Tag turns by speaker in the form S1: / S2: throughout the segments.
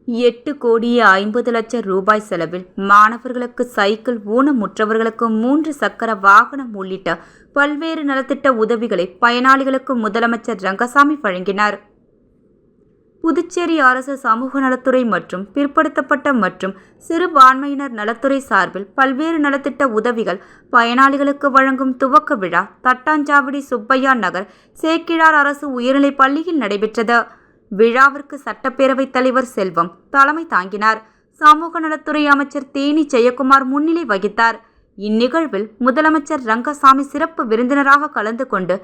S1: 8,50,00,000 செலவில் மாணவர்களுக்கு சைக்கிள், ஊனமுற்றவர்களுக்கு 3 சக்கர வாகனம் உள்ளிட்ட பல்வேறு நலத்திட்ட உதவிகளை பயனாளிகளுக்கு முதலமைச்சர் ரங்கசாமி வழங்கினார். புதுச்சேரி அரசு சமூக நலத்துறை மற்றும் பிற்படுத்தப்பட்ட மற்றும் சிறுபான்மையினர் நலத்துறை சார்பில் பல்வேறு நலத்திட்ட உதவிகள் பயனாளிகளுக்கு வழங்கும் துவக்க விழா தட்டாஞ்சாவடி சுப்பையா நகர் சேக்கிழார் அரசு உயர்நிலைப் பள்ளியில் நடைபெற்றது. விழாவிற்கு சட்டப்பேரவைத் தலைவர் செல்வம் தலைமை தாங்கினார். சமூக நலத்துறை அமைச்சர் தேனி ஜெயக்குமார் முன்னிலை வகித்தார். இந்நிகழ்வில் முதலமைச்சர் ரங்கசாமி சிறப்பு விருந்தினராக கலந்து கொண்டு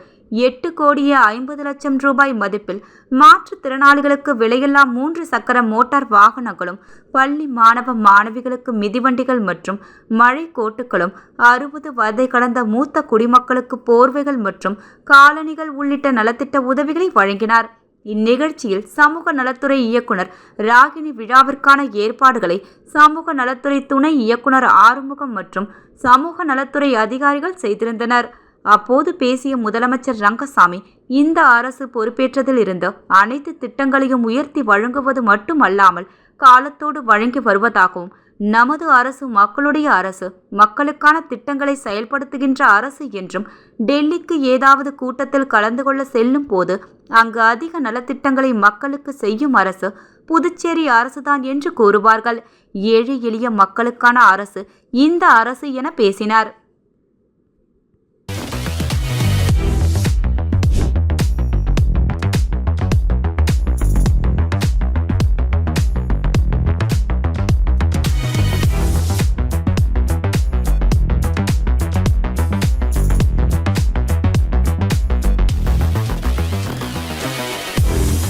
S1: 8,50,00,000 ரூபாய் மதிப்பில் மாற்றுத்திறனாளிகளுக்கு விலையில்லா 3 சக்கர மோட்டார் வாகனங்களும், பள்ளி மாணவ மாணவிகளுக்கு மிதிவண்டிகள் மற்றும் மழை கோட்டுகளும், 60 வயதை கடந்த மூத்த குடிமக்களுக்கு போர்வைகள் மற்றும் காலணிகள் உள்ளிட்ட நலத்திட்ட உதவிகளை வழங்கினார். இந்நிகழ்ச்சியில் சமூக நலத்துறை இயக்குனர் ராகினி விழாவிற்கான ஏற்பாடுகளை சமூக நலத்துறை துணை இயக்குனர் ஆறுமுகம் மற்றும் சமூக நலத்துறை அதிகாரிகள் செய்திருந்தனர். அப்போது பேசிய முதலமைச்சர் ரங்கசாமி, இந்த அரசு பொறுப்பேற்றதில் இருந்து அனைத்து திட்டங்களையும் உயர்த்தி வழங்குவது மட்டுமல்லாமல் காலத்தோடு வழங்கி வருவதாகவும், நமது அரசு மக்களுடைய அரசு, மக்களுக்கான திட்டங்களை செயல்படுத்துகின்ற அரசு என்றும், டெல்லிக்கு ஏதாவது கூட்டத்தில் கலந்து கொள்ள செல்லும் போது அங்கு அதிக நலத்திட்டங்களை மக்களுக்கு செய்யும் அரசு புதுச்சேரி அரசுதான் என்று கூறுவார்கள். ஏழை எளிய மக்களுக்கான அரசு இந்த அரசு என பேசினார்.